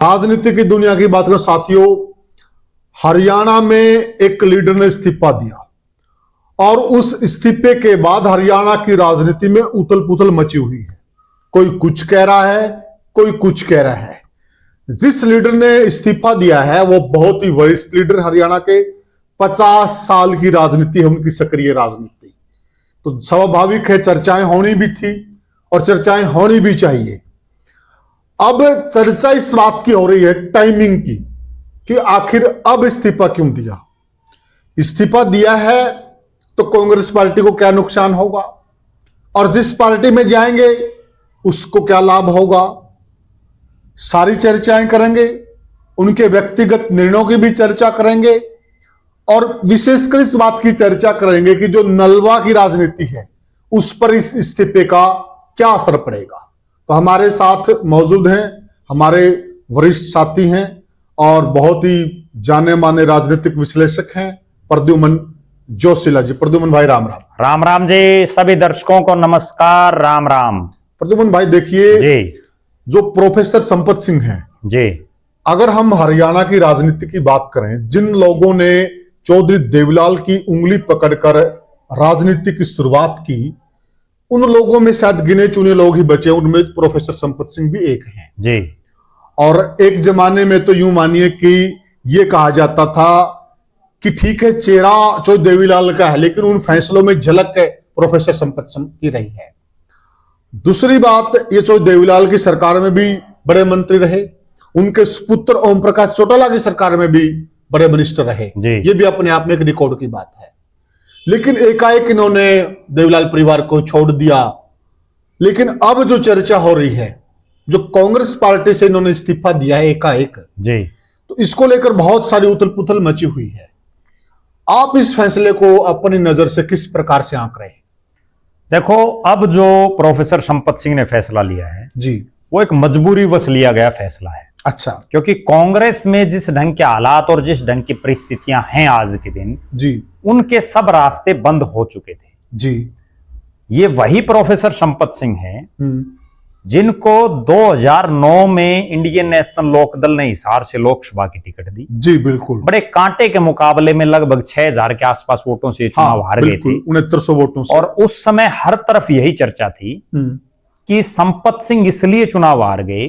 राजनीति की दुनिया की बात करें साथियों, हरियाणा में एक लीडर ने इस्तीफा दिया और उस इस्तीफे के बाद हरियाणा की राजनीति में उथल पुथल मची हुई है। कोई कुछ कह रहा है, कोई कुछ कह रहा है। जिस लीडर ने इस्तीफा दिया है वो बहुत ही वरिष्ठ लीडर, हरियाणा के 50 साल की राजनीति है उनकी, सक्रिय राजनीति। तो स्वाभाविक है चर्चाएं होनी भी थी और चर्चाएं होनी भी चाहिए। अब चर्चा इस बात की हो रही है टाइमिंग की कि आखिर अब इस्तीफा क्यों दिया। इस्तीफा दिया है तो कांग्रेस पार्टी को क्या नुकसान होगा और जिस पार्टी में जाएंगे उसको क्या लाभ होगा, सारी चर्चाएं करेंगे। उनके व्यक्तिगत निर्णयों की भी चर्चा करेंगे और विशेषकर इस बात की चर्चा करेंगे कि जो नलवा की राजनीति है उस पर इस इस्तीफे का क्या असर पड़ेगा। तो हमारे साथ मौजूद हैं हमारे वरिष्ठ साथी हैं और बहुत ही जाने माने राजनीतिक विश्लेषक हैं प्रद्युमन जोशीला जी। प्रद्युमन भाई राम राम। राम राम जी, सभी दर्शकों को नमस्कार, राम राम। प्रद्युमन भाई देखिए, जो प्रोफेसर संपत सिंह हैं जी, अगर हम हरियाणा की राजनीति की बात करें, जिन लोगों ने चौधरी देवीलाल की उंगली पकड़कर राजनीति की शुरुआत की, उन लोगों में शायद गिने चुने लोग ही बचे, उनमें प्रोफेसर संपत सिंह भी एक हैं जी। और एक जमाने में तो यूं मानिए कि ये कहा जाता था कि ठीक है चेहरा चौधरी देवीलाल का है लेकिन उन फैसलों में झलक प्रोफेसर संपत सिंह की रही है। दूसरी बात, ये चौधरी देवीलाल की सरकार में भी बड़े मंत्री रहे, उनके सुपुत्र ओम प्रकाश चौटाला की सरकार में भी बड़े मिनिस्टर रहे, ये भी अपने आप में एक रिकॉर्ड की बात है। लेकिन एकाएक इन्होंने देवीलाल परिवार को छोड़ दिया। लेकिन अब जो चर्चा हो रही है, जो कांग्रेस पार्टी से इन्होंने इस्तीफा दिया है एकाएक जी, तो इसको लेकर बहुत सारी उथल पुथल मची हुई है। आप इस फैसले को अपनी नजर से किस प्रकार से आंक रहे हैं? देखो, अब जो प्रोफेसर संपत सिंह ने फैसला लिया है जी, वो एक मजबूरी वश लिया गया फैसला है। अच्छा, क्योंकि कांग्रेस में जिस ढंग के हालात और जिस ढंग की परिस्थितियां हैं आज के दिन जी, उनके सब रास्ते बंद हो चुके थे जी। ये वही प्रोफेसर संपत सिंह हैं जिनको 2009 में इंडियन नेशनल लोकदल ने हिसार से लोकसभा की टिकट दी। जी बिल्कुल, बड़े कांटे के मुकाबले में लगभग 6000 के आसपास वोटों से चुनाव हार गए थे, 6900 वोटों से। और उस समय हर तरफ यही चर्चा थी कि संपत सिंह इसलिए चुनाव हार गए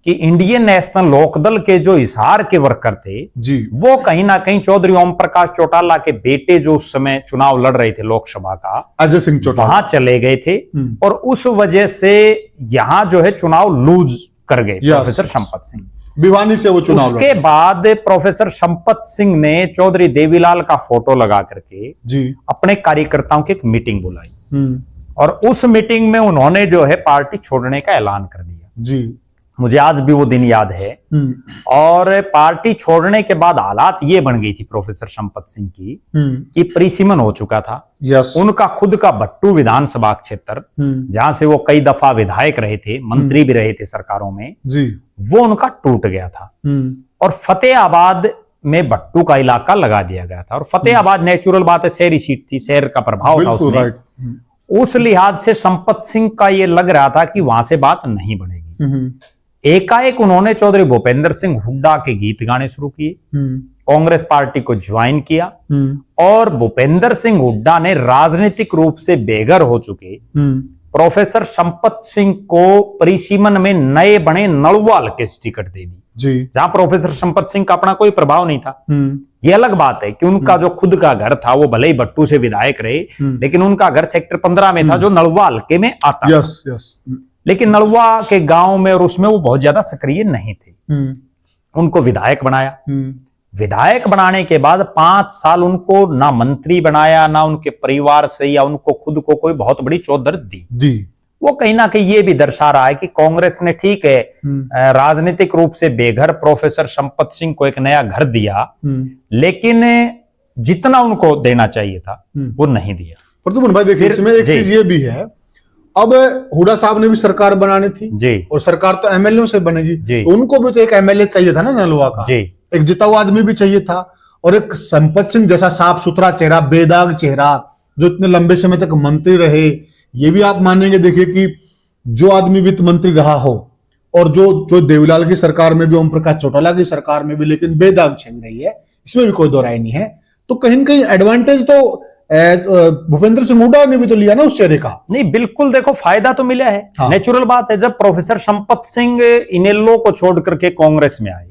कि इंडियन नेशनल लोकदल के जो हिसार के वर्कर थे जी, वो कहीं ना कहीं चौधरी ओम प्रकाश चौटाला के बेटे जो उस समय चुनाव लड़ रहे थे लोकसभा का, अजय सिंह चौटाला, वहां चले गए थे और उस वजह से यहां जो है चुनाव लूज कर गए प्रोफेसर संपत सिंह। भिवानी से वो चुनाव उसके बाद प्रोफेसर संपत सिंह ने चौधरी देवीलाल का फोटो लगा करके जी अपने कार्यकर्ताओं की एक मीटिंग बुलाई और उस मीटिंग में उन्होंने जो है पार्टी छोड़ने का ऐलान कर दिया जी। मुझे आज भी वो दिन याद है। और पार्टी छोड़ने के बाद हालात ये बन गई थी प्रोफेसर संपत सिंह की कि परिसीमन हो चुका था। उनका खुद का भट्टू विधानसभा क्षेत्र जहां से वो कई दफा विधायक रहे थे, मंत्री भी रहे थे सरकारों में जी, वो उनका टूट गया था और फतेहाबाद में भट्टू का इलाका लगा दिया गया था। और फतेहाबाद नेचुरल बात है, शहरी सीट थी, शहर का प्रभाव था उसमें। उस लिहाज से संपत सिंह का ये लग रहा था कि वहां से बात नहीं बढ़ेगी। एकाएक उन्होंने चौधरी भूपेंद्र सिंह हुड्डा के गीत गाने शुरू किए, कांग्रेस पार्टी को ज्वाइन किया और भूपेंद्र सिंह हुड्डा ने राजनीतिक रूप से बेघर हो चुके प्रोफेसर संपत सिंह को परिसीमन में नए बने नलवाल के टिकट दे दी जी, जहां प्रोफेसर संपत सिंह का अपना कोई प्रभाव नहीं था। ये अलग बात है कि उनका जो खुद का घर था वो भले ही भट्टू से विधायक रहे लेकिन उनका घर सेक्टर 15 में था जो नलवाल के में आता। Yes, yes. लेकिन नलवा के गांव में और उसमें वो बहुत ज्यादा सक्रिय नहीं थे। उनको विधायक बनाया। विधायक बनाने के बाद 5 साल उनको ना मंत्री बनाया, ना उनके परिवार से या उनको खुद को कोई बहुत बड़ी चौधर दी। वो कहीं ना कहीं ये भी दर्शा रहा है कि कांग्रेस ने ठीक है राजनीतिक रूप से बेघर प्रोफेसर संपत सिंह को एक नया घर दिया लेकिन जितना उनको देना चाहिए था वो नहीं दिया। प्रद्युमन भाई देखिए, इसमें एक चीज ये भी है, अब हुड्डा साहब ने भी सरकार बनानी थी जी, और सरकार तो एमएलए से बनेगी जी, तो उनको भी तो एक एमएलए चाहिए था ना नलवा का जी, एक जिता हुआ आदमी भी चाहिए था और एक संपत सिंह जैसा साफ सुथरा चेहरा, बेदाग चेहरा, जो इतने लंबे समय तक मंत्री रहे। ये भी आप मानेंगे देखिए कि जो आदमी वित्त मंत्री रहा हो और जो देवीलाल की सरकार में भी, ओम प्रकाश चौटाला की सरकार में भी, लेकिन बेदाग छन रही है, इसमें भी कोई दो राय नहीं है। तो कहीं न कहीं एडवांटेज तो भूपेंद्र सिंह हुड्डा ने भी तो लिया ना उस चेहरे का। नहीं, बिल्कुल, देखो फायदा तो मिला है। हाँ। नेचुरल बात है, जब प्रोफेसर संपत सिंह इनेलो को छोड़ करके कांग्रेस में आए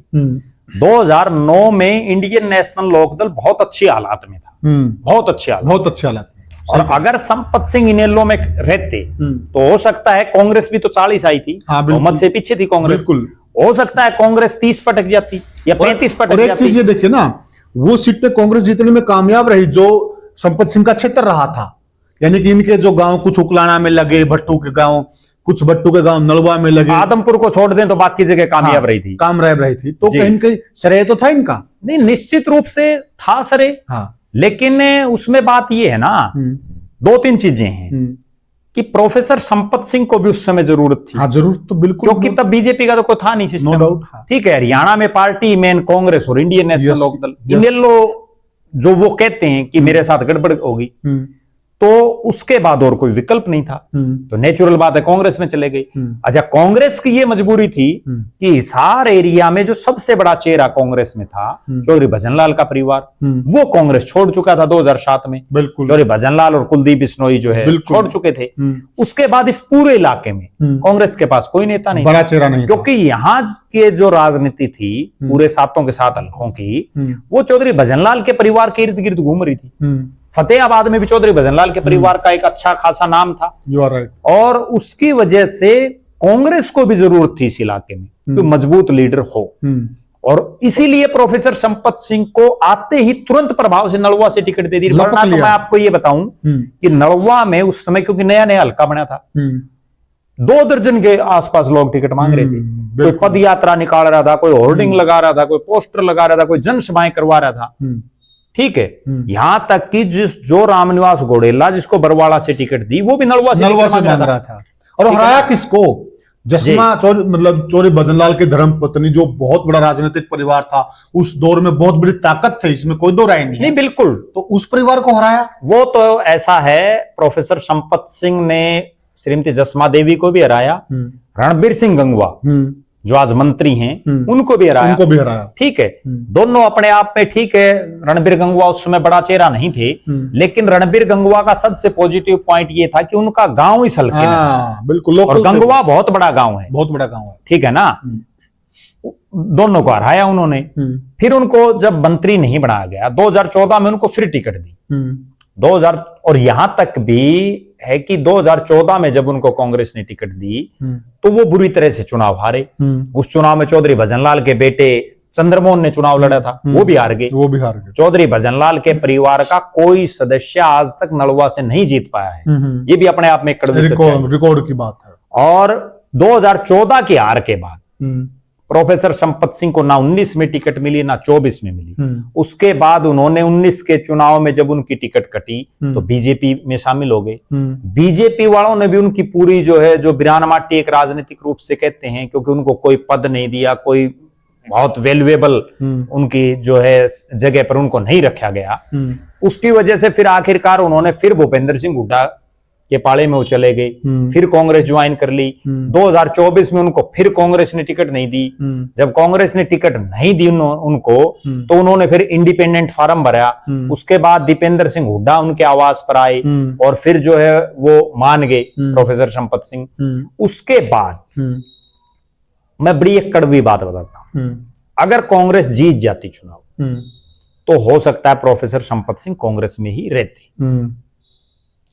2009 में, इंडियन नेशनल लोकदल बहुत अच्छी हालात में था, बहुत अच्छे हालात। और अगर संपत सिंह इनेलो में रहते तो हो सकता है कांग्रेस भी तो 40 आई थी, बहुमत से पीछे थी कांग्रेस, हो सकता है कांग्रेस 30 पटक जाती या 35 पटक जाती। एक चीज ये देखिए ना, वो सीट पे कांग्रेस जीतने में कामयाब रही जो संपत सिंह का क्षेत्र रहा था। यानी कि इनके जो गांव कुछ उकलाना में लगे, भट्टू के गांव, कुछ भट्टू के गांव नलवा में लगे, आदमपुर को छोड़ दें तो बाकी जगह कामयाब रही थी, कामयाब रही थी। तो कहीं न कहीं श्रेय तो था इनका। नहीं, निश्चित रूप से था श्रेय। लेकिन उसमें बात यह है ना, 2-3 चीजें हैं कि प्रोफेसर संपत सिंह को भी उस समय जरूरत थी। जरूरत तो बिल्कुल, क्योंकि तब बीजेपी का तो कोई था नहीं सिस्टम। No doubt. ठीक है, हरियाणा में पार्टी मेन कांग्रेस और इंडियन नेशनल लोकदल। इनेलो जो वो कहते हैं कि मेरे साथ गड़बड़ होगी, तो उसके बाद और कोई विकल्प नहीं था, तो नेचुरल बात है कांग्रेस में चले गई। अच्छा, कांग्रेस की ये मजबूरी थी कि हिसार एरिया में जो सबसे बड़ा चेहरा कांग्रेस में था, चौधरी भजनलाल का परिवार, वो कांग्रेस छोड़ चुका था 2007 में। बिल्कुल, चौधरी भजनलाल और कुलदीप बिश्नोई जो है छोड़ चुके थे। उसके बाद इस पूरे इलाके में कांग्रेस के पास कोई नेता नहीं, बड़ा चेहरा नहीं, क्योंकि यहाँ के जो राजनीति थी पूरे 7 के 7 हल्कों की, वो चौधरी भजनलाल के परिवार के इर्द गिर्द घूम रही थी। फतेहाबाद में भी चौधरी भजनलाल के परिवार का एक अच्छा खासा नाम था। You are right. और उसकी वजह से कांग्रेस को भी जरूरत थी इस इलाके में कि मजबूत लीडर हो, और इसीलिए प्रोफेसर संपत सिंह को आते ही तुरंत प्रभाव से नलवा से टिकट दे दी। वरना तो मैं आपको ये बताऊं कि नलवा में उस समय, क्योंकि नया नया हल्का बना था, 2 दर्जन के आसपास लोग टिकट मांग रहे थे। कोई पद यात्रा निकाल रहा था, कोई होर्डिंग लगा रहा था, कोई पोस्टर लगा रहा था, कोई जनसभाएं करवा रहा था। ठीक है, यहां तक कि जो रामनिवास घोड़ेला जिसको बरवाड़ा से टिकट दी, वो भी नलवा से मांग रहा था। और हराया किसको? जसमा मतलब चौधरी भजनलाल के धर्म पत्नी, जो बहुत बड़ा राजनीतिक परिवार था उस दौर में, बहुत बड़ी ताकत थी, इसमें कोई दो राय नहीं, बिल्कुल। तो उस परिवार को हराया। वो तो ऐसा है, प्रोफेसर संपत सिंह ने श्रीमती जसमा देवी को भी हराया, रणबीर सिंह गंगवा जो आज मंत्री हैं उनको भी हराया। ठीक है, दोनों अपने आप में ठीक है। रणबीर गंगवा उस समय बड़ा चेहरा नहीं थे, लेकिन रणबीर गंगवा का सबसे पॉजिटिव पॉइंट ये था कि उनका गांव इस हल्के में था। बिल्कुल, और गंगवा बहुत बड़ा गांव है, बहुत बड़ा गांव है। ठीक है ना, दोनों को हराया उन्होंने। फिर उनको जब मंत्री नहीं बनाया गया, 2014 में उनको फिर टिकट दी 2000, और यहां तक भी है कि 2014 में जब उनको कांग्रेस ने टिकट दी तो वो बुरी तरह से चुनाव हारे। उस चुनाव में चौधरी भजनलाल के बेटे चंद्रमोहन ने चुनाव लड़ा था, वो भी हार गए। चौधरी भजनलाल के परिवार का कोई सदस्य आज तक नलवा से नहीं जीत पाया है। ये भी अपने आप में एक रिकॉर्ड की बात है। और 2014 की हार के बाद प्रोफेसर संपत सिंह को ना 19 में टिकट मिली, ना 24 में मिली। उसके बाद उन्होंने 19 के चुनाव में जब उनकी टिकट कटी तो बीजेपी में शामिल हो गए। बीजेपी वालों ने भी उनकी पूरी जो है, जो बिरानमाटी एक राजनीतिक रूप से कहते हैं, क्योंकि उनको कोई पद नहीं दिया, कोई बहुत वैल्यूएबल उनकी जो है जगह पर उनको नहीं रखा गया। उसकी वजह से फिर आखिरकार उन्होंने फिर भूपेंद्र सिंह हुड्डा के पाले में वो चले गए, फिर कांग्रेस ज्वाइन कर ली। 2024 में उनको फिर कांग्रेस ने टिकट नहीं दी। जब कांग्रेस ने टिकट नहीं दी उनको, तो उन्होंने फिर इंडिपेंडेंट फार्म भरा। उसके बाद दीपेंद्र सिंह हुड्डा उनके आवास पर आए और फिर जो है वो मान गए प्रोफेसर संपत सिंह। उसके बाद मैं बड़ी एक कड़वी बात बताता हूं, अगर कांग्रेस जीत जाती चुनाव तो हो सकता है प्रोफेसर संपत सिंह कांग्रेस में ही रहते,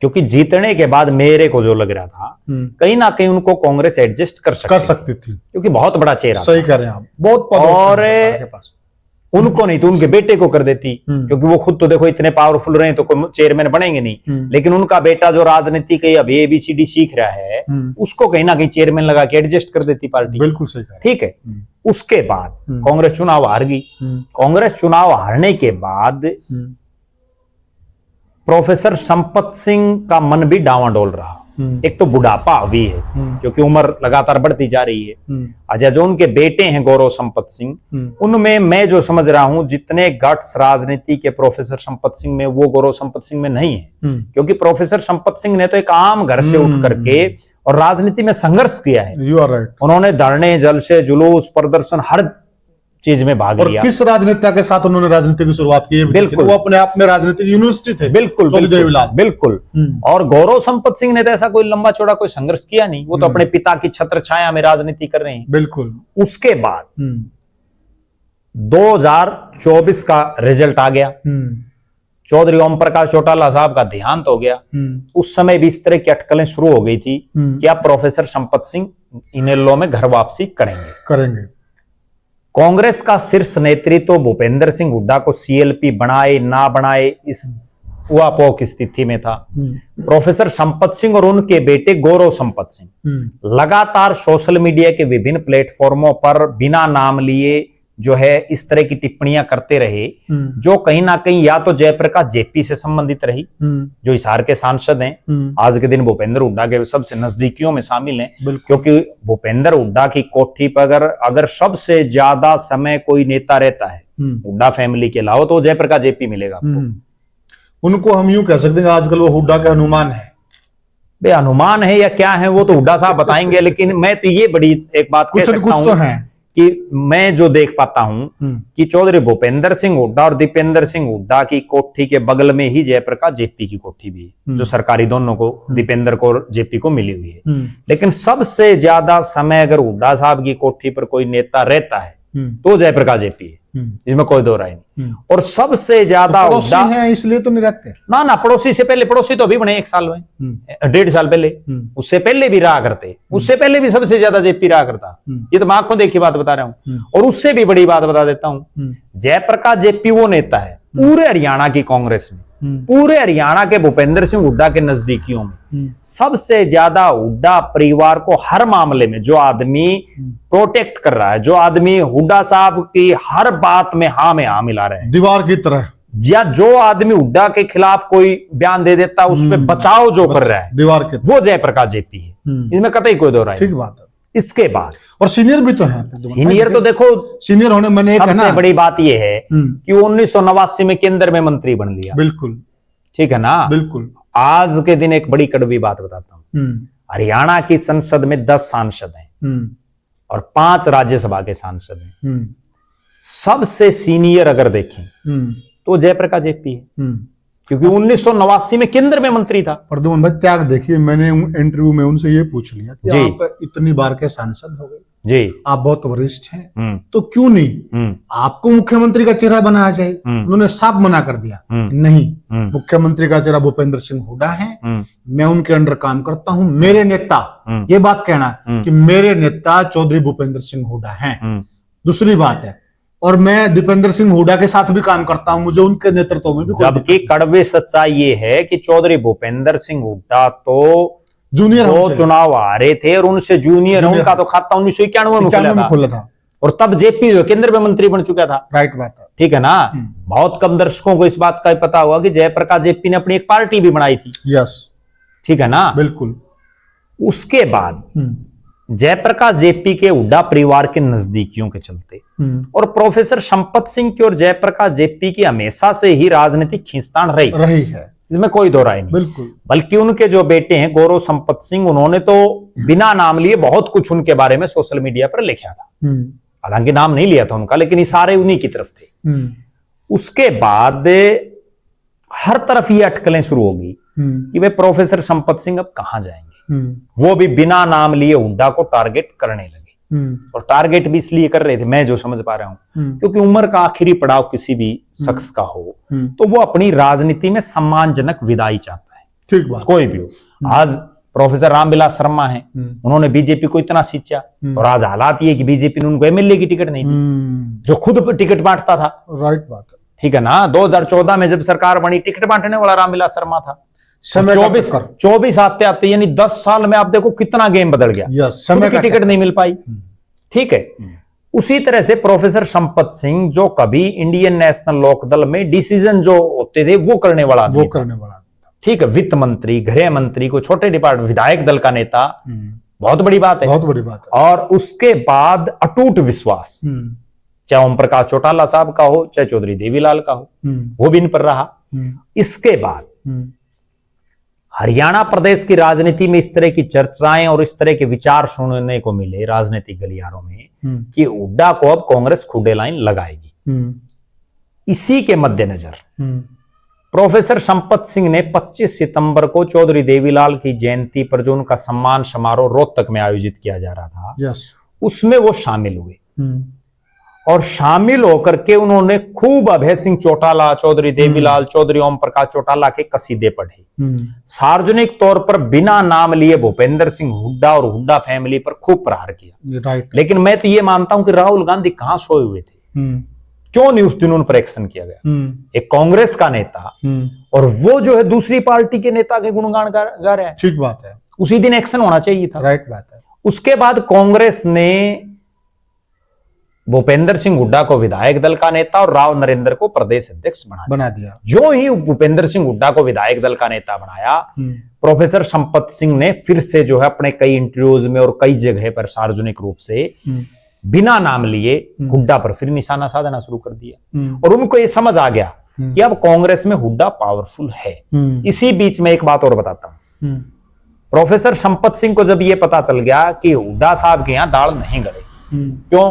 क्योंकि जीतने के बाद मेरे को जो लग रहा था कहीं ना कहीं उनको कांग्रेस एडजस्ट कर सकती थी, क्योंकि बहुत बड़ा चेहरा। सही कह रहे हैं आप, बहुत और उनको नहीं तो उनके बेटे को कर देती, क्योंकि वो खुद तो देखो इतने पावरफुल रहे तो कोई चेयरमैन बनेंगे नहीं, लेकिन उनका बेटा जो राजनीति के अभी ABCD सीख रहा है उसको कहीं ना कहीं चेयरमैन लगा के एडजस्ट कर देती पार्टी। बिल्कुल सही कह, ठीक है। उसके बाद कांग्रेस चुनाव हार गई। कांग्रेस चुनाव हारने के बाद प्रोफेसर संपत सिंह का मन भी डावाडोल रहा। एक तो बुढ़ापा भी है, क्योंकि उम्र लगातार बढ़ती जा रही है। अच्छा, जो उनके बेटे हैं गौरव संपत सिंह, उनमें मैं जो समझ रहा हूं जितने गट्स राजनीति के प्रोफेसर संपत सिंह में, वो गौरव संपत सिंह में नहीं है। क्योंकि प्रोफेसर संपत सिंह ने तो एक आम घर से उठ करके और राजनीति में संघर्ष किया है। You are right. उन्होंने धरने, जलसे, जुलूस, प्रदर्शन, हर चीज में भाग और लिया। किस राजनेता के साथ उन्होंने राजनीति की शुरुआत की है? बिल्कुल। वो अपने आप में राजनीतिक यूनिवर्सिटी थे। बिल्कुल चौधरी देवीलाल। बिल्कुल। और गौरव संपत सिंह ने तो ऐसा कोई लंबा चौड़ा कोई संघर्ष किया नहीं, वो तो अपने पिता की छत्र छाया में राजनीति कर रहे हैं। बिल्कुल। उसके बाद 2024 का रिजल्ट आ गया, चौधरी ओम प्रकाश चौटाला साहब का देहांत हो गया। उस समय भी इस तरह की अटकलें शुरू हो गई थी कि अब प्रोफेसर संपत सिंह इनेलो में घर वापसी करेंगे। कांग्रेस का शीर्ष नेतृत्व भूपेंद्र सिंह हुड्डा को सीएलपी बनाए ना बनाए इस उहापोह की स्थिति में था। प्रोफेसर संपत सिंह और उनके बेटे गौरव संपत सिंह लगातार सोशल मीडिया के विभिन्न प्लेटफॉर्मों पर बिना नाम लिए जो है इस तरह की टिप्पणियां करते रहे, जो कहीं ना कहीं या तो जयप्रकाश जेपी से संबंधित रही, जो हिसार के सांसद हैं, आज के दिन भूपेंद्र हुड्डा के सबसे नजदीकियों में शामिल हैं, क्योंकि भूपेंद्र हुड्डा की कोठी पर अगर सबसे ज्यादा समय कोई नेता रहता है हुड्डा फैमिली के अलावा तो जयप्रकाश जेपी मिलेगा आपको। उनको हम यूं कह सकते हैं आजकल वो हुड्डा के हनुमान है। बे अनुमान है या क्या है वो तो हुड्डा साहब बताएंगे, लेकिन मैं तो ये बड़ी एक बात कह सकता हूं तो है कि मैं जो देख पाता हूं कि चौधरी भूपेंद्र सिंह हुड्डा और दीपेंद्र सिंह हुड्डा की कोठी के बगल में ही जयप्रकाश जेपी की कोठी भी है, जो सरकारी दोनों को दीपेंद्र को और जेपी को मिली हुई है। लेकिन सबसे ज्यादा समय अगर हुड्डा साहब की कोठी पर कोई नेता रहता है तो जयप्रकाश जेपी है, इसमें कोई दो राय नहीं। और सबसे ज्यादा हुड्डा है इसलिए तो नहीं रखते ना पड़ोसी से पहले, पड़ोसी तो अभी बने 1 साल में, 1.5 साल पहले, उससे पहले भी रहा करते, उससे पहले भी सबसे ज्यादा जेपी रहा करता। ये तो मैं आंखों देखी बात बता रहा हूं। और उससे भी बड़ी बात बता देता हूं, जयप्रकाश जेपी वो नेता है पूरे हरियाणा की कांग्रेस में, पूरे हरियाणा के भूपेंद्र सिंह हुड्डा के नजदीकियों में सबसे ज्यादा हुड्डा परिवार को हर मामले में जो आदमी प्रोटेक्ट कर रहा है, जो आदमी हुड्डा साहब की हर बात में हाँ मिला रहे हैं, दीवार की तरह, या जो आदमी हुड्डा के खिलाफ कोई बयान दे देता है उस पर बचाव जो कर रहा है दीवार के, वो जयप्रकाश जेपी है। इसमें कतई कोई दो राय। ठीक बात है। इसके बाद और सीनियर भी तो है। सीनियर तो देखो, सीनियर होने मैंने सबसे बड़ी बात यह है कि 1989 में केंद्र में मंत्री बन लिया। बिल्कुल ठीक है ना। बिल्कुल। आज के दिन एक बड़ी कड़वी बात बताता हूं, हरियाणा की संसद में 10 सांसद हैं और 5 राज्यसभा के सांसद हैं। सबसे सीनियर अगर देखें तो जयप्रकाश जेपी है, क्योंकि 1989 में केंद्र में मंत्री था। प्रद्युमन भाई त्याग देखिए, मैंने इंटरव्यू में उनसे ये पूछ लिया कि आप इतनी बार के सांसद हो गए जी, आप बहुत वरिष्ठ हैं, तो क्यों नहीं आपको मुख्यमंत्री का चेहरा बनाया जाए? उन्होंने साफ मना कर दिया, नहीं, मुख्यमंत्री का चेहरा भूपेंद्र सिंह हुड्डा है, मैं उनके अंडर काम करता हूं, मेरे नेता, ये बात कहना कि मेरे नेता चौधरी भूपेंद्र सिंह हुड्डा हैं। दूसरी बात है, और मैं दीपेंद्र सिंह हुड्डा के साथ भी काम करता हूं, मुझे उनके नेतृत्व में भी, जबकि कड़वे सच्चाई ये है कि चौधरी भूपेंद्र सिंह हुड्डा तो जूनियर वो चुनाव हारे थे और उनसे जूनियर उनका तो खाता 1991 में खुला था, और तब जेपी जो केंद्र में मंत्री बन चुका था। राइट बात है। ठीक है ना। बहुत कम दर्शकों को इस बात का पता होगा कि जयप्रकाश जेपी ने अपनी एक पार्टी भी बनाई थी। यस, ठीक है ना। बिल्कुल। उसके बाद जयप्रकाश जेपी के हुड्डा परिवार के नजदीकियों के चलते और प्रोफेसर संपत सिंह की और जयप्रकाश जेपी की हमेशा से ही राजनीतिक खींचतान रही है, इसमें कोई दो राय नहीं। बिल्कुल। बल्कि उनके जो बेटे हैं गौरव संपत सिंह, उन्होंने तो बिना नाम लिए बहुत कुछ उनके बारे में सोशल मीडिया पर लिखा था, हालांकि नाम नहीं लिया था उनका, लेकिन इशारे उन्हीं की तरफ थे। उसके बाद हर तरफ ये अटकलें शुरू होगी कि वे प्रोफेसर संपत सिंह अब कहां जाएंगे, वो भी बिना नाम लिए हुड्डा को टारगेट करने लगे। और टारगेट भी इसलिए कर रहे थे, मैं जो समझ पा रहा हूं, क्योंकि उम्र का आखिरी पड़ाव किसी भी शख्स का हो तो वो अपनी राजनीति में सम्मानजनक विदाई चाहता है। ठीक बात। कोई भी हो। आज प्रोफेसर रामविलास शर्मा हैं, उन्होंने बीजेपी को इतना सींचा, और आज हालात ये कि बीजेपी ने उनको एमएलए की टिकट नहीं दी, जो खुद टिकट बांटता था। राइट बात है। ठीक है ना। 2014 में जब सरकार बनी, टिकट बांटने वाला रामविलास शर्मा था। 24 आते आते यानी 10 साल में आप देखो कितना गेम बदल गया। समय की टिकट नहीं मिल पाई। ठीक है। उसी तरह से प्रोफेसर संपत सिंह, जो कभी इंडियन नेशनल लोकदल में डिसीजन जो होते थे वो करने वाला ठीक है, वित्त मंत्री, गृह मंत्री को छोटे डिपार्टमेंट, विधायक दल का नेता, बहुत बड़ी बात है, बहुत बड़ी बात है। और उसके बाद अटूट विश्वास, चाहे ओम प्रकाश चौटाला साहब का हो, चाहे चौधरी देवीलाल का हो, वो भी इन पर रहा। इसके बाद हरियाणा प्रदेश की राजनीति में इस तरह की चर्चाएं और इस तरह के विचार सुनने को मिले राजनीतिक गलियारों में कि हुड्डा को अब कांग्रेस खुडे लाइन लगाएगी। इसी के मद्देनजर प्रोफेसर संपत सिंह ने 25 सितंबर को चौधरी देवीलाल की जयंती पर जो उनका सम्मान समारोह रोहतक में आयोजित किया जा रहा था, उसमें वो शामिल हुए और शामिल होकर के उन्होंने खूब अभय सिंह चौटाला, चौधरी देवीलाल, चौधरी ओम प्रकाश चौटाला के कसीदे पढ़े। सार्वजनिक तौर पर बिना नाम लिए भूपेंद्र सिंह हुड्डा और हुड्डा फैमिली पर खूब प्रहार किया। लेकिन मैं तो ये मानता हूं कि राहुल गांधी कहां सोए हुए थे, क्यों नहीं उस दिन उन पर एक्शन किया गया? एक कांग्रेस का नेता और वो जो है दूसरी पार्टी के नेता के गुणगान गा रहा है। ठीक बात है, उसी दिन एक्शन होना चाहिए था। राइट बात है। उसके बाद कांग्रेस ने भूपेंद्र सिंह हुड्डा को विधायक दल का नेता और राव नरेंद्र को प्रदेश अध्यक्ष बना दिया। जो ही भूपेंद्र सिंह हुड्डा को विधायक दल का नेता बनाया, प्रोफेसर संपत सिंह ने फिर से जो है अपने कई इंटरव्यूज में और कई जगह पर सार्वजनिक रूप से बिना नाम लिए हुड्डा पर फिर निशाना साधना शुरू कर दिया। और उनको ये समझ आ गया कि अब कांग्रेस में हुड्डा पावरफुल है। इसी बीच में एक बात और बताता हूं, प्रोफेसर संपत सिंह को जब ये पता चल गया कि हुड्डा साहब के यहां दाल नहीं गड़े, क्यों?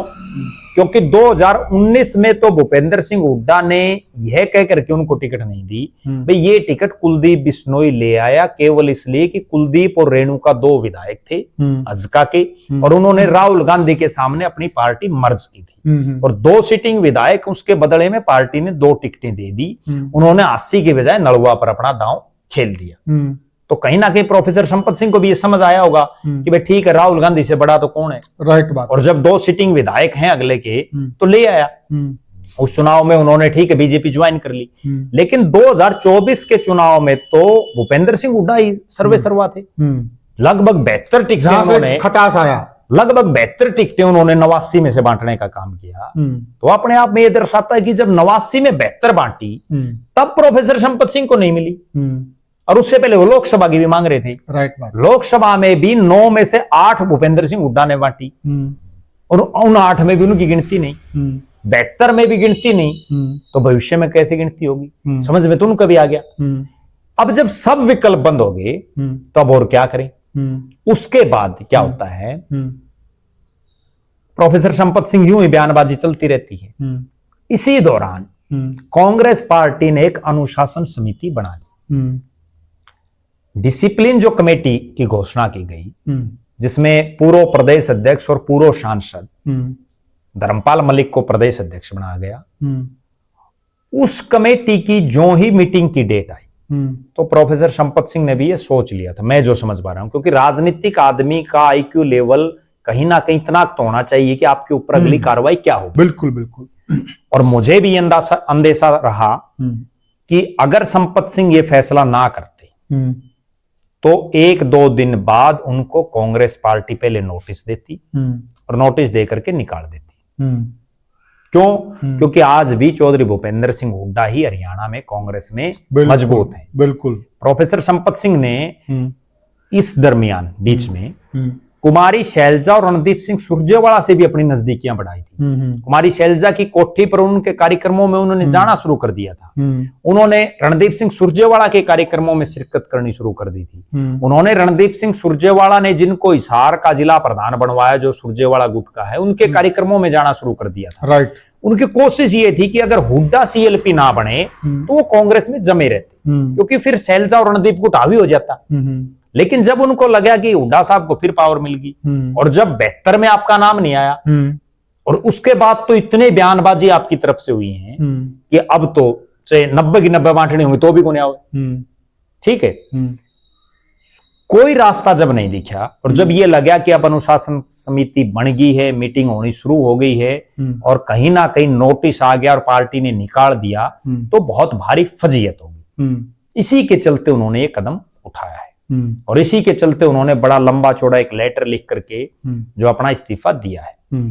क्योंकि 2019 में तो भूपेंद्र सिंह हुड्डा ने यह कहकर के उनको टिकट नहीं दी, भाई ये टिकट कुलदीप बिश्नोई ले आया केवल इसलिए कि कुलदीप और रेणुका दो विधायक थे अजका के, और उन्होंने राहुल गांधी के सामने अपनी पार्टी मर्ज की थी और 2 सिटिंग विधायक उसके बदले में पार्टी ने 2 टिकटें दे दी। उन्होंने 80 के बजाय नलवा पर अपना दांव खेल दिया। तो कहीं ना कहीं प्रोफेसर संपत सिंह को भी ये समझ आया होगा कि भाई ठीक है, राहुल गांधी से बड़ा तो कौन है। राइट बात। और जब 2 सिटिंग विधायक हैं अगले के, तो ले आया। उस चुनाव में उन्होंने ठीक है बीजेपी ज्वाइन कर ली, लेकिन 2024 के चुनाव में तो भूपेंद्र सिंह हुड्डा ही सर्वे सर्वा थे। लगभग 72 टिकटें उन्होंने, खटास आया, लगभग 72 टिकटें उन्होंने 89 में से बांटने का काम किया। तो अपने आप में यह दर्शाता है कि जब 89 में 72 बांटी, तब प्रोफेसर संपत सिंह को नहीं मिली, और उससे पहले वो लोकसभा की भी मांग रहे थे। राइट बात। लोकसभा में भी 9 में से 8 भूपेंद्र सिंह हुड्डा ने बांटी, और उन 8 में भी उनकी गिनती नहीं, 72 में भी गिनती नहीं, तो भविष्य में कैसे गिनती होगी? समझ में तो उनका भी आ गया। अब जब सब विकल्प बंद हो गए, तो अब और क्या करें? उसके बाद क्या होता है, प्रोफेसर संपत सिंह यूं ही बयानबाजी चलती रहती है। इसी दौरान कांग्रेस पार्टी ने एक अनुशासन समिति बना दी, डिसिप्लिन जो कमेटी की घोषणा की गई, जिसमें पूर्व प्रदेश अध्यक्ष और पूर्व सांसद धर्मपाल मलिक को प्रदेश अध्यक्ष बनाया गया। उस कमेटी की जो ही मीटिंग की डेट आई, तो प्रोफेसर संपत सिंह ने भी ये सोच लिया था, मैं जो समझ पा रहा हूं, क्योंकि राजनीतिक आदमी का आईक्यू लेवल कहीं ना कहीं इतना तो होना चाहिए कि आपके ऊपर अगली कार्रवाई क्या हो। बिल्कुल बिल्कुल। और मुझे भी अंदेशा रहा कि अगर संपत सिंह ये फैसला ना करते, तो 1-2 दिन बाद उनको कांग्रेस पार्टी पहले नोटिस देती और नोटिस देकर के निकाल देती। क्यों? क्योंकि आज भी चौधरी भूपेंद्र सिंह हुड्डा ही हरियाणा में कांग्रेस में मजबूत हैं। बिल्कुल। प्रोफेसर संपत सिंह ने इस दरमियान बीच में कुमारी शैलजा और रणदीप सिंह सुरजेवाला से भी अपनी नजदीकियां बढ़ाई थी। कुमारी शैलजा की कोठी पर उनके कार्यक्रमों में उन्होंने जाना शुरू कर दिया था। उन्होंने रणदीप सिंह सुरजेवाला के कार्यक्रमों में शिरकत करनी शुरू कर दी थी। उन्होंने रणदीप सिंह सुरजेवाला ने जिनको हिसार का जिला प्रधान बनवाया, जो सुरजेवाला गुट का है, उनके कार्यक्रमों में जाना शुरू कर दिया था। राइट। उनकी कोशिश ये थी कि अगर हुड्डा सीएलपी ना बने तो वो कांग्रेस में जमे रहते, क्योंकि फिर शैलजा और रणदीप गुट हावी हो जाता। लेकिन जब उनको लगा कि हुड्डा साहब को फिर पावर मिल गई, और जब 72 में आपका नाम नहीं आया, और उसके बाद तो इतने बयानबाजी आपकी तरफ से हुई है कि अब तो चाहे 90 की 90 बांटनी होंगी तो भी को नहीं आओ। ठीक है, कोई रास्ता जब नहीं दिखा, और जब ये लगा कि अब अनुशासन समिति बन गई है, मीटिंग होनी शुरू हो गई है, और कहीं ना कहीं नोटिस आ गया और पार्टी ने निकाल दिया, तो बहुत भारी फजीयत होगी। इसी के चलते उन्होंने ये कदम उठाया है, और इसी के चलते उन्होंने बड़ा लंबा चौड़ा एक लेटर लिख करके जो अपना इस्तीफा दिया है।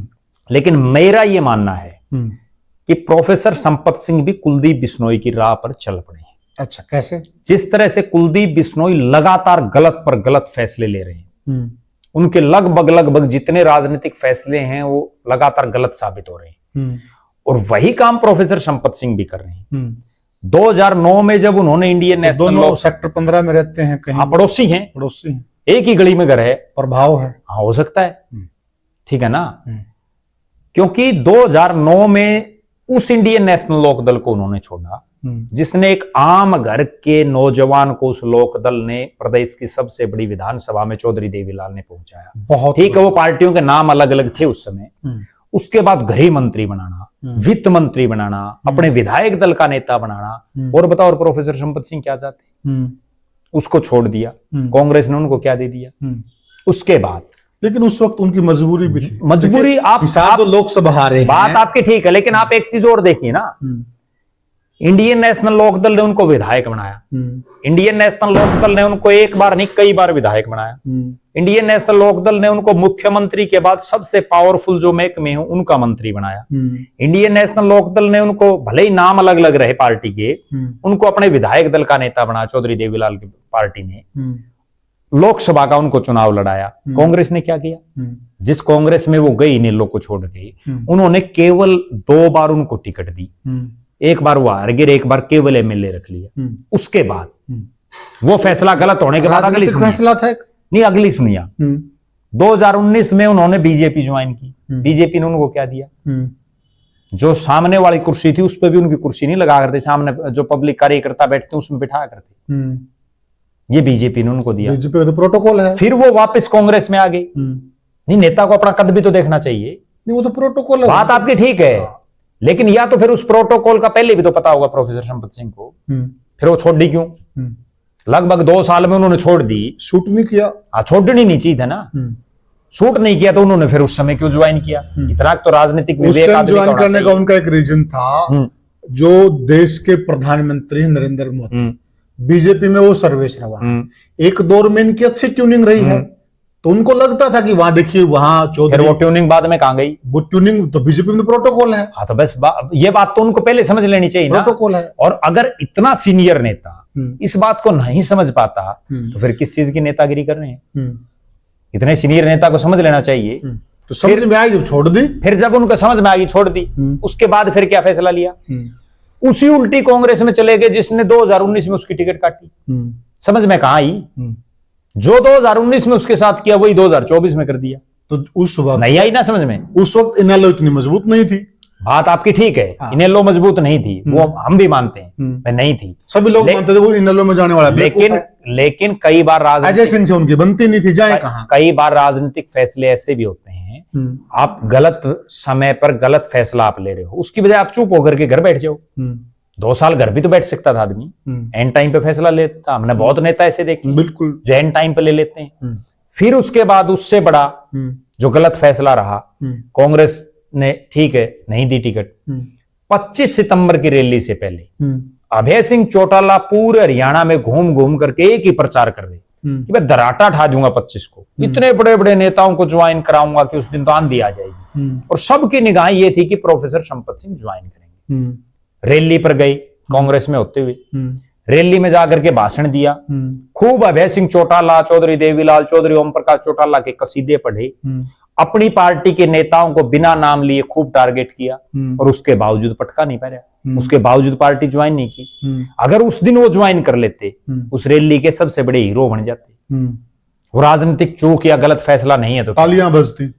लेकिन मेरा ये मानना है कि प्रोफेसर संपत सिंह भी कुलदीप बिश्नोई की राह पर चल पड़े हैं। अच्छा, कैसे? जिस तरह से कुलदीप बिश्नोई लगातार गलत पर गलत फैसले ले रहे हैं, उनके लगभग जितने राजनीतिक फैसले हैं वो लगातार गलत साबित हो रहे हैं, और वही काम प्रोफेसर संपत सिंह भी कर रहे हैं। 2009 में जब उन्होंने इंडियन नेशनल दोनों सेक्टर 15 में रहते हैं, कहीं पड़ोसी हैं, पड़ोसी हैं, एक ही गली में घर है, प्रभाव है। हाँ हो सकता है, ठीक है ना। क्योंकि 2009 में उस इंडियन नेशनल लोकदल को उन्होंने छोड़ा जिसने एक आम घर के नौजवान को उस लोकदल ने प्रदेश की सबसे बड़ी विधानसभा में चौधरी देवीलाल ने पहुंचाया। बहुत ठीक है, वो पार्टियों के नाम अलग अलग थे उस समय। उसके बाद गृह मंत्री बनाना, वित्त मंत्री बनाना, अपने विधायक दल का नेता बनाना, और बताओ और प्रोफेसर संपत सिंह क्या चाहते, उसको छोड़ दिया, कांग्रेस ने उनको क्या दे दिया। उसके बाद लेकिन उस वक्त उनकी मजबूरी भी थी। मजबूरी आप तो लोकसभा हारे हैं, बात आपकी ठीक है, लेकिन आप एक चीज और देखिए ना, इंडियन नेशनल लोकदल ने उनको विधायक बनाया, इंडियन नेशनल लोकदल ने उनको एक बार नहीं कई बार विधायक बनाया, इंडियन नेशनल लोकदल ने उनको मुख्यमंत्री के बाद सबसे पावरफुल जो महकमे हैं उनका मंत्री बनाया, इंडियन नेशनल लोकदल ने उनको भले ही नाम अलग अलग रहे पार्टी के, उनको अपने विधायक दल का नेता बनाया। चौधरी देवीलाल की पार्टी ने लोकसभा का उनको चुनाव लड़ाया। कांग्रेस ने क्या किया, जिस कांग्रेस में वो गई नीलों को छोड़ के, उन्होंने केवल 2 बार उनको टिकट दी, एक बार वो हार गए, एक बार केवल एमएलए रख लिया। उसके बाद वो फैसला गलत होने के बाद अगली फैसला था नहीं, अगली सुनिया 2019 में उन्होंने बीजेपी ज्वाइन की। बीजेपी ने उनको क्या दिया, जो सामने वाली कुर्सी थी उस पर भी उनकी कुर्सी नहीं लगा करते, सामने जो पब्लिक कार्यकर्ता बैठते उसमें बिठा करते, ये बीजेपी ने उनको दिया। बीजेपी का तो प्रोटोकॉल है। फिर वो वापस कांग्रेस में आ गई। नहीं, नेता को अपना कद भी तो देखना चाहिए। नहीं, वो तो प्रोटोकॉल है। बात आपकी ठीक है, लेकिन या तो फिर उस प्रोटोकॉल का पहले भी तो पता होगा प्रोफेसर संपत सिंह को, फिर वो छोड़ दी क्यों? लगभग 2 साल में उन्होंने छोड़ दी। शूट नहीं किया। हाँ, छोड़नी नहीं चाहिए था ना। शूट नहीं किया तो उन्होंने फिर उस समय क्यों ज्वाइन किया? इतना तो राजनीतिक विवेक ज्वाइन करने का उनका एक रीजन था, जो देश के प्रधानमंत्री नरेंद्र मोदी, बीजेपी में वो सर्वेश रहा, एक दौर में इनकी अच्छी ट्यूनिंग रही है, तो उनको लगता था कि वहां देखिए वहां चौधरी। वो ट्यूनिंग बाद में कहां गई? वो ट्यूनिंग तो बीजेपी में प्रोटोकॉल है। हाँ, तो बस ये बात तो उनको पहले समझ लेनी चाहिए ना, प्रोटोकॉल है। और अगर इतना सीनियर नेता इस बात को नहीं समझ पाता तो फिर किस चीज की नेतागिरी कर रहे हैं? इतने सीनियर नेता को समझ लेना चाहिए। तो समझ में आई जब छोड़ दी, फिर जब उनको समझ में आ गई छोड़ दी, उसके बाद फिर क्या फैसला लिया? उसी उल्टी कांग्रेस में चले गए जिसने 2019 में उसकी टिकट काटी। समझ में कहां आई? जो 2019 में उसके साथ किया वही 2024 में कर दिया। तो उस वक्त नहीं आई ना समझ में। उस वक्त इनेलो इतनी मजबूत नहीं थी। बात आपकी ठीक है, इनेलो मजबूत नहीं थी, वो हम भी मानते हैं, मैं नहीं थी, सभी लोग मानते थे वो इनेलो में जाने वाला। लेकिन कई बार राजनीतिक से उनकी बनती नहीं थी, जाए कहां। कई बार राजनीतिक फैसले ऐसे भी होते हैं, आप गलत समय पर गलत फैसला आप ले रहे हो, उसकी बजाय आप चुप होकर के घर बैठ जाओ। 2 साल घर भी तो बैठ सकता था आदमी, एंड टाइम पे फैसला लेता। हमने बहुत नेता ऐसे देखे बिल्कुल जो एंड टाइम पे ले लेते हैं। फिर उसके बाद उससे बड़ा जो गलत फैसला रहा, कांग्रेस ने ठीक है नहीं दी टिकट। 25 सितंबर की रैली से पहले अभय सिंह चौटाला पूरे हरियाणा में घूम घूम करके एक ही प्रचार कर रहे कि मैं दराटा ठा दूंगा 25 को, इतने बड़े बड़े नेताओं को ज्वाइन कराऊंगा कि उस दिन तो आंधी आ जाएगी। और सबकी निगाह ये थी कि प्रोफेसर संपत सिंह ज्वाइन करेंगे। रैली पर गई कांग्रेस में होते हुए, रैली में जाकर के भाषण दिया, खूब अभय सिंह चौटाला, चौधरी देवीलाल, चौधरी ओम प्रकाश चौटाला के कसीदे पढ़े, अपनी पार्टी के नेताओं को बिना नाम लिए खूब टारगेट किया, और उसके बावजूद पटका नहीं पाया, उसके बावजूद पार्टी ज्वाइन नहीं की। अगर उस दिन वो ज्वाइन कर लेते, उस रैली के सबसे बड़े हीरो बन जाते। वो राजनीतिक चूक या गलत फैसला नहीं है तो तालियां बजती,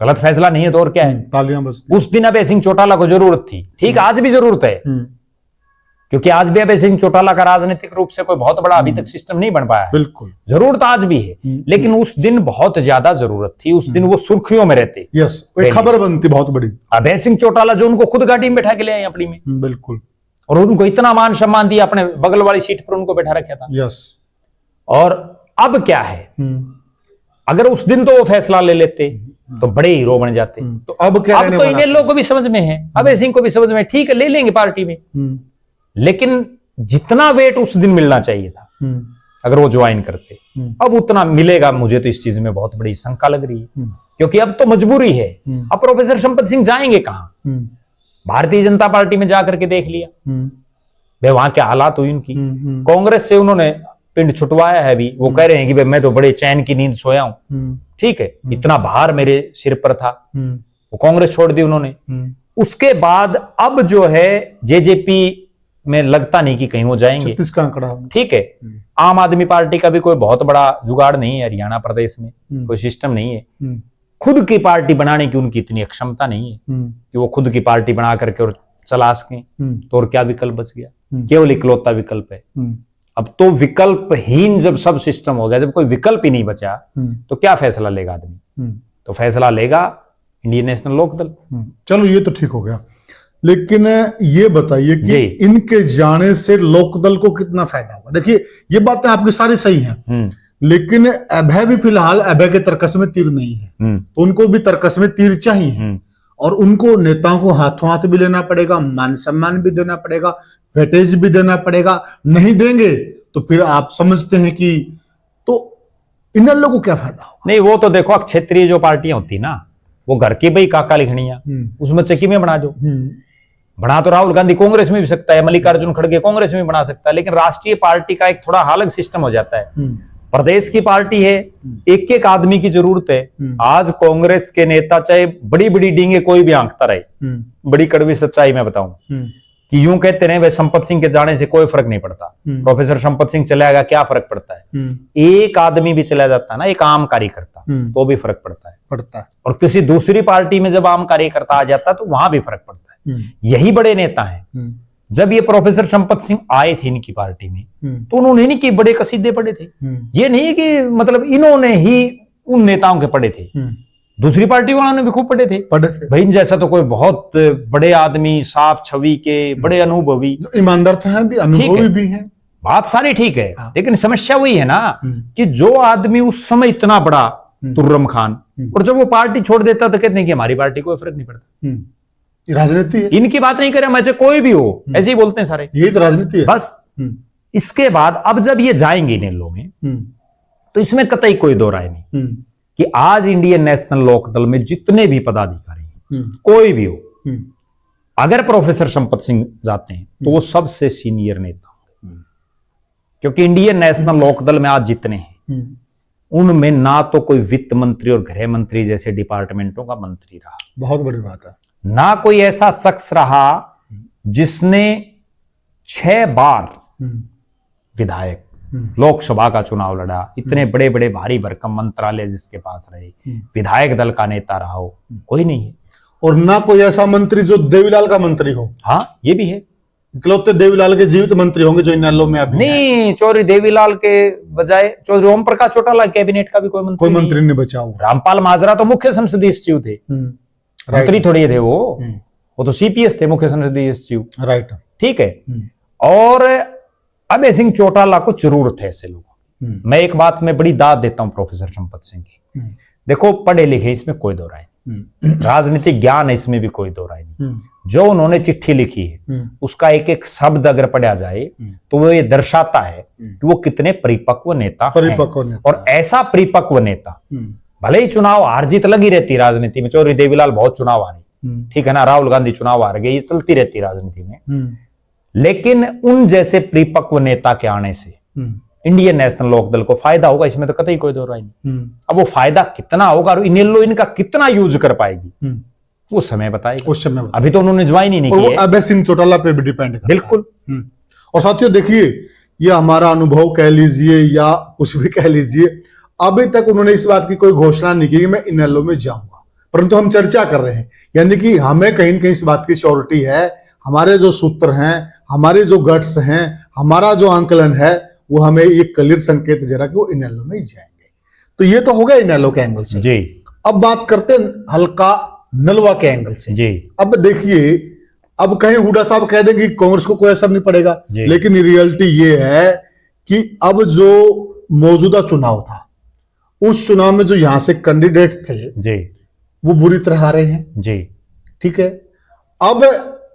गलत फैसला नहीं है तो और क्या है, तालियां बजती। उस दिन अभय सिंह चौटाला को जरूरत थी, ठीक आज भी जरूरत है, क्योंकि आज भी अभय सिंह चौटाला का राजनीतिक रूप से कोई बहुत बड़ा अभी तक सिस्टम नहीं बन पाया है। बिल्कुल जरूरत आज भी है, लेकिन उस दिन बहुत ज्यादा जरूरत थी। उस दिन वो सुर्खियों में रहते, यस, एक खबर बनती बहुत बड़ी। अभय सिंह चौटाला जो उनको खुद गाड़ी में बैठा के ले आए अपनी में, बिल्कुल, और उनको इतना मान सम्मान दिया, अपने बगल वाली सीट पर उनको बैठा रखा था। यस, और अब क्या है, अगर उस दिन तो वो फैसला ले लेते तो बड़े हीरो बन जाते। तो अब क्या, अब तो इन लोगों को भी समझ में है, अभय सिंह को भी समझ में, ठीक है ले लेंगे पार्टी में, लेकिन जितना वेट उस दिन मिलना चाहिए था अगर वो ज्वाइन करते, अब उतना मिलेगा। मुझे तो इस चीज में बहुत बड़ी शंका लग रही है, क्योंकि अब तो मजबूरी है। अब प्रोफेसर संपत सिंह जाएंगे कहां? भारतीय जनता पार्टी में जाकर के देख लिया भाई वहां क्या हालात हुई उनकी। कांग्रेस से उन्होंने पिंड छुटवाया है अभी, वो कह रहे हैं कि भाई मैं तो बड़े चैन की नींद सोया हूं, ठीक है, इतना भार मेरे सिर पर था, वो कांग्रेस छोड़ दी उन्होंने। उसके बाद अब जो है जेजेपी में लगता नहीं कि कहीं वो जाएंगे। 36 का आंकड़ा। ठीक है, आम आदमी पार्टी का भी कोई बहुत बड़ा जुगाड़ नहीं है हरियाणा प्रदेश में, कोई सिस्टम नहीं है। खुद की पार्टी बनाने की उनकी इतनी क्षमता नहीं है कि वो खुद की पार्टी बना करके और चला सकें। तो और क्या विकल्प बच गया? केवल इकलौता विकल्प है। अब तो विकल्पहीन जब सब सिस्टम हो गया, जब कोई विकल्प ही नहीं बचा, तो क्या फैसला लेगा आदमी? तो फैसला लेगा इंडियन नेशनल लोकदल। चलो ये तो ठीक हो गया, लेकिन ये बताइए कि इनके जाने से लोकदल को कितना फायदा होगा? देखिए ये बातें आपकी सारी सही हैं, लेकिन अभय भी फिलहाल अभय के तर्कस में तीर नहीं है, तो उनको भी तर्कस में तीर चाहिए, और उनको नेताओं को हाथों हाथ भी लेना पड़ेगा, मान सम्मान भी देना पड़ेगा, वेटेज भी देना पड़ेगा। नहीं देंगे तो फिर आप समझते हैं कि तो इन लोगों को क्या फायदा होगा? नहीं, वो तो देखो क्षेत्रीय जो पार्टियां होती ना, वो घर की भाई काका लिखनिया, उसमें चक्की में बना दो। बना तो राहुल गांधी कांग्रेस में भी सकता है, मल्लिकार्जुन खड़गे कांग्रेस में भी बना सकता है, लेकिन राष्ट्रीय पार्टी का एक थोड़ा अलग सिस्टम हो जाता है। प्रदेश की पार्टी है, एक एक आदमी की जरूरत है। आज कांग्रेस के नेता चाहे बड़ी बड़ी डींगे कोई भी आंकता रहे, बड़ी कड़वी सच्चाई मैं बताऊं कि यूं कहते रहे भाई संपत सिंह के जाने से कोई फर्क नहीं पड़ता, प्रोफेसर संपत सिंह चला गया क्या फर्क पड़ता है? एक आदमी भी चला जाता है ना, एक आम कार्यकर्ता, तो भी फर्क पड़ता है। और किसी दूसरी पार्टी में जब आम कार्यकर्ता आ जाता है तो वहां भी फर्क पड़ता है। यही बड़े नेता हैं। जब ये प्रोफेसर संपत सिंह आए थे इनकी पार्टी में, तो उन्होंने नहीं कि बड़े कसीदे पढ़े थे, ये नहीं कि मतलब इन्होंने ही उन नेताओं के पढ़े थे, दूसरी पार्टी वालों ने भी खूब पढ़े थे। भाई इन जैसा तो कोई बहुत बड़े आदमी, साफ छवि के, बड़े अनुभवी, ईमानदार तो हैं भी, अनुभवी भी हैं, बात सारी ठीक है। लेकिन समस्या वही है ना कि जो आदमी उस समय इतना बड़ा तुर्रम खान, और जब वो पार्टी छोड़ देता तो कहते हैं कि हमारी पार्टी कोई फर्क नहीं पड़ता। राजनीति है, इनकी बात नहीं करें, मैं कोई भी हो, ऐसे ही बोलते हैं सारे, यही तो राजनीति है बस। इसके बाद अब जब ये जाएंगे नेल्लो में, तो इसमें कतई कोई दो राय नहीं कि आज इंडियन नेशनल लोकदल में जितने भी पदाधिकारी कोई भी हो, अगर प्रोफेसर संपत सिंह जाते हैं तो वो सबसे सीनियर नेता होंगे, क्योंकि इंडियन नेशनल लोकदल में आज जितने हैं उनमें ना तो कोई वित्त मंत्री और गृह मंत्री जैसे डिपार्टमेंटों का मंत्री रहा, बहुत बड़ी बात है, ना कोई ऐसा शख्स रहा जिसने 6 बार विधायक लोकसभा का चुनाव लड़ा, इतने बड़े बड़े भारी भरकम मंत्रालय जिसके पास रहे, विधायक दल का नेता रहा हो, कोई नहीं है। और ना कोई ऐसा मंत्री जो देवीलाल का मंत्री हो। हाँ, ये भी है, इकलौते देवीलाल के जीवित मंत्री होंगे जो इनेलो में अभी नहीं। चौधरी देवीलाल के बजाय चौधरी ओम प्रकाश चौटाला कैबिनेट का भी कोई मंत्री नहीं बचा हुआ। रामपाल माजरा तो मुख्य संसदीय सचिव थे, मंत्री थोड़ी थे वो तो सीपीएस थे, मुख्य संसदीय सचिव, राइट, ठीक है। और अभय सिंह चौटाला को जरूरत है ऐसे लोगों। मैं एक बात में बड़ी दाद देता हूं प्रोफेसर संपत सिंह की, देखो पढ़े लिखे इसमें कोई दो राय नहीं, राजनीतिक ज्ञान है इसमें भी कोई दो राय नहीं। जो उन्होंने चिट्ठी लिखी है उसका एक एक शब्द अगर पढ़ा जाए तो वो ये दर्शाता है कि वो कितने परिपक्व नेता हैं। और ऐसा परिपक्व नेता, भले ही चुनाव हार जीत लगी रहती राजनीति में, चौधरी देवीलाल बहुत चुनाव हारे, ठीक है ना, राहुल गांधी चुनाव हार गए, ये चलती रहती राजनीति में, लेकिन उन जैसे परिपक्व नेता के आने से इंडियन नेशनल लोकदल को फायदा होगा, इसमें तो कतई कोई दो राय नहीं। अब वो फायदा कितना होगा और इनेलो इनका कितना यूज कर पाएगी वो समय बताएगा, उस समय अभी तो उन्होंने ज्वाइन ही नहीं किया। अभय सिंह चौटाला पे भी डिपेंड करता है, बिल्कुल। और साथियों देखिए, ये हमारा अनुभव कह लीजिए या कुछ भी कह लीजिए, अभी तक उन्होंने इस बात की कोई घोषणा नहीं की कि मैं इनेलो में जाऊंगा, परंतु हम चर्चा कर रहे हैं, यानी कि हमें कहीं न कहीं इस बात की श्योरिटी है, हमारे जो सूत्र हैं, हमारे जो गट्स हैं, हमारा जो आंकलन है, वो हमें एक क्लियर संकेत दे रहा कि वो इनेलो में ही जाएंगे। तो ये तो हो गया इनेलो के एंगल से जी। अब बात करते हैं हल्का नलवा के एंगल से जी। अब देखिए, अब कहीं हुडा साहब कह देंगे कि कांग्रेस को कोई असर नहीं पड़ेगा, लेकिन रियलिटी ये है कि अब जो मौजूदा चुनाव था, उस चुनाव में जो यहां से कैंडिडेट थे जी, वो बुरी तरह हारे हैं जी, ठीक है। अब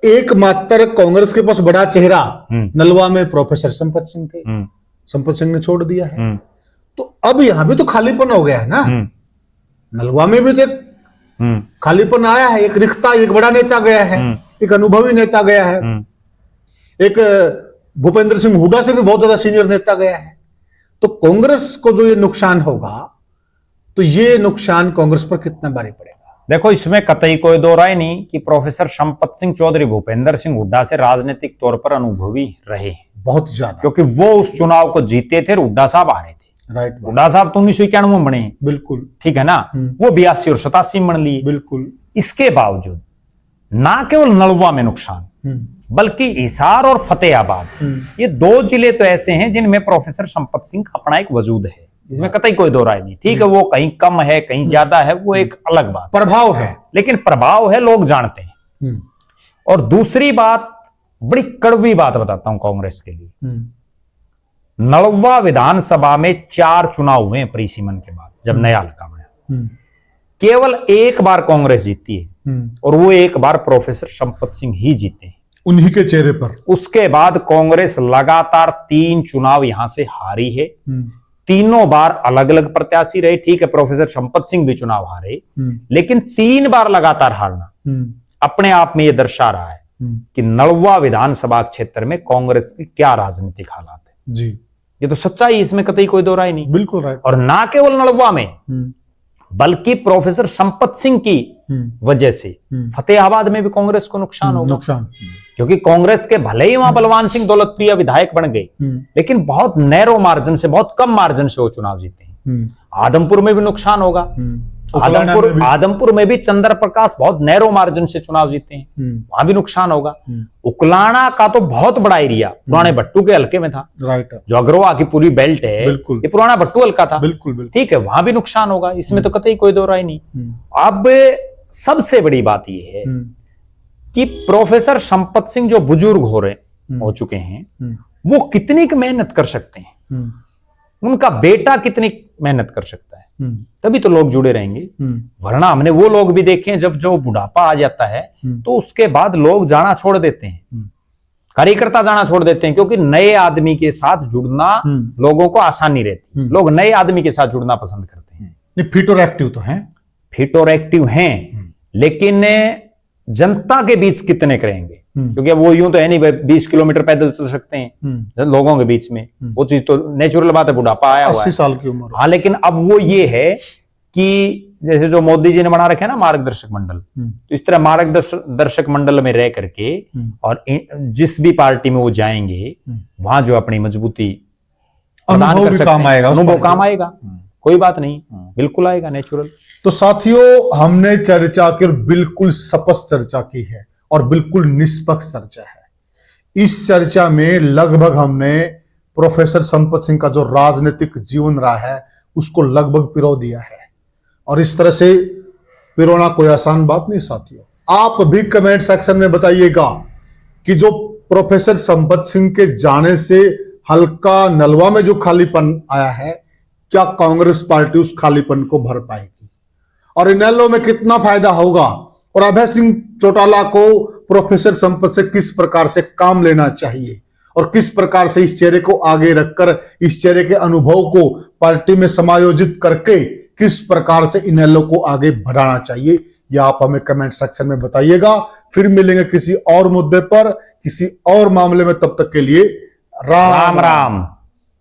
एकमात्र कांग्रेस के पास बड़ा चेहरा नलवा में प्रोफेसर संपत सिंह थे, संपत सिंह ने छोड़ दिया है, तो अब यहां भी तो खालीपन हो गया है ना, नलवा में भी तो खालीपन आया है, एक रिक्ता, एक बड़ा नेता गया है, एक अनुभवी नेता गया है, एक भूपेंद्र सिंह हुड्डा से भी बहुत ज्यादा सीनियर नेता गया है। तो कांग्रेस को जो ये नुकसान होगा, तो ये नुकसान कांग्रेस पर कितना भारी पड़ेगा? देखो, इसमें कतई कोई दो राय नहीं कि प्रोफेसर संपत सिंह चौधरी भूपेंद्र सिंह हुड्डा से राजनीतिक तौर पर अनुभवी रहे हैं, बहुत ज्यादा, क्योंकि वो उस चुनाव को जीते थे, हुड्डा साहब हारे थे। राइट, हुड्डा साहब तो 1991 में बने, बिल्कुल ठीक है ना, वो 82 और 87 में बन लिए। बिल्कुल। इसके बावजूद ना केवल नलवा में नुकसान, बल्कि हिसार और फतेहाबाद, ये दो जिले तो ऐसे हैं जिनमें प्रोफेसर संपत सिंह का अपना एक वजूद है, इसमें कतई कोई दो राय नहीं। ठीक है, वो कहीं कम है कहीं ज्यादा है, वो एक अलग बात, प्रभाव है, लेकिन प्रभाव है, लोग जानते हैं। और दूसरी बात, बड़ी कड़वी बात बताता हूं कांग्रेस के लिए, नलवा विधानसभा में 4 चुनाव हुए हैं परिसीमन के बाद, जब नया हल्का बना, केवल एक बार कांग्रेस जीती है, और वो एक बार प्रोफेसर संपत सिंह ही जीते हैं, उन्हीं के चेहरे पर। उसके बाद कांग्रेस लगातार 3 चुनाव यहां से हारी है, तीनों बार अलग अलग प्रत्याशी रहे। ठीक है, प्रोफेसर संपत सिंह भी चुनाव हारे, लेकिन 3 बार लगातार हारना अपने आप में यह दर्शा रहा है कि नलवा विधानसभा क्षेत्र में कांग्रेस की क्या राजनीतिक हालात है। जी, ये तो सच्चाई, इसमें कतई कोई दो राय नहीं। बिल्कुल राइट। और ना केवल नलवा में, बल्कि प्रोफेसर संपत सिंह की वजह से फतेहाबाद में भी कांग्रेस को नुकसान होगा, क्योंकि कांग्रेस के भले ही वहां बलवान सिंह दौलतप्रिय विधायक बन गए, लेकिन बहुत नैरो मार्जिन से, बहुत कम मार्जिन से वो चुनाव जीते हैं। आदमपुर में भी नुकसान होगा, आदमपुर में भी चंद्र प्रकाश बहुत नैरो मार्जिन से चुनाव जीते हैं, वहां भी नुकसान होगा। उकलाना का तो बहुत बड़ा एरिया पुराने भट्टू के हल्के में था, राइट, जो अग्रवा की पूरी बेल्ट है, ये पुराना भट्टू हल्का था, बिल्कुल। ठीक है, वहां भी नुकसान होगा, इसमें तो कतई कोई दो राय नहीं। अब सबसे बड़ी बात यह है कि प्रोफेसर संपत सिंह जो बुजुर्ग हो चुके हैं, वो कितनी मेहनत कर सकते हैं, उनका बेटा कितनी मेहनत कर सकता है, तभी तो लोग जुड़े रहेंगे। वरना हमने वो लोग भी देखे हैं, जब जो बुढ़ापा आ जाता है तो उसके बाद लोग जाना छोड़ देते हैं, कार्यकर्ता जाना छोड़ देते हैं, क्योंकि नए आदमी के साथ जुड़ना लोगों को आसानी रहती है, लोग नए आदमी के साथ जुड़ना पसंद करते हैं। फिट और एक्टिव तो हैं, फिट और एक्टिव हैं, लेकिन जनता के बीच कितने करेंगे, क्योंकि अब वो यूं तो है नहीं 20 किलोमीटर पैदल चल सकते हैं लोगों के बीच में, वो चीज तो नेचुरल बात है, बुढ़ापा आया हुआ है, 80 साल की उम्र। हाँ, लेकिन अब वो ये है कि जैसे जो मोदी जी ने बना रखे हैं ना मार्गदर्शक मंडल, तो इस तरह मार्गदर्शक मंडल में रह करके और जिस भी पार्टी में वो जाएंगे वहां जो अपनी मजबूती अनुभव भी काम आएगा, अनुभव काम आएगा, कोई बात नहीं, बिल्कुल आएगा, नेचुरल। तो साथियों, हमने चर्चा की, बिल्कुल स्पष्ट चर्चा की है और बिल्कुल निष्पक्ष चर्चा है। इस चर्चा में लगभग हमने प्रोफेसर संपत सिंह का जो राजनीतिक जीवन रहा है उसको लगभग पिरो दिया है, और इस तरह से पिरोना कोई आसान बात नहीं साथियों। आप भी कमेंट सेक्शन में बताइएगा कि जो प्रोफेसर संपत सिंह के जाने से हल्का नलवा में जो खालीपन आया है, क्या कांग्रेस पार्टी उस खालीपन को भर पाएगी, और इनेलो में कितना फायदा होगा, और अभय सिंह चौटाला को प्रोफेसर संपत से किस प्रकार से काम लेना चाहिए, और किस प्रकार से इस चेहरे को आगे रखकर इस चेहरे के अनुभव को पार्टी में समायोजित करके किस प्रकार से इनेलो को आगे बढ़ाना चाहिए, यह आप हमें कमेंट सेक्शन में बताइएगा। फिर मिलेंगे किसी और मुद्दे पर, किसी और मामले में, तब तक के लिए राम राम।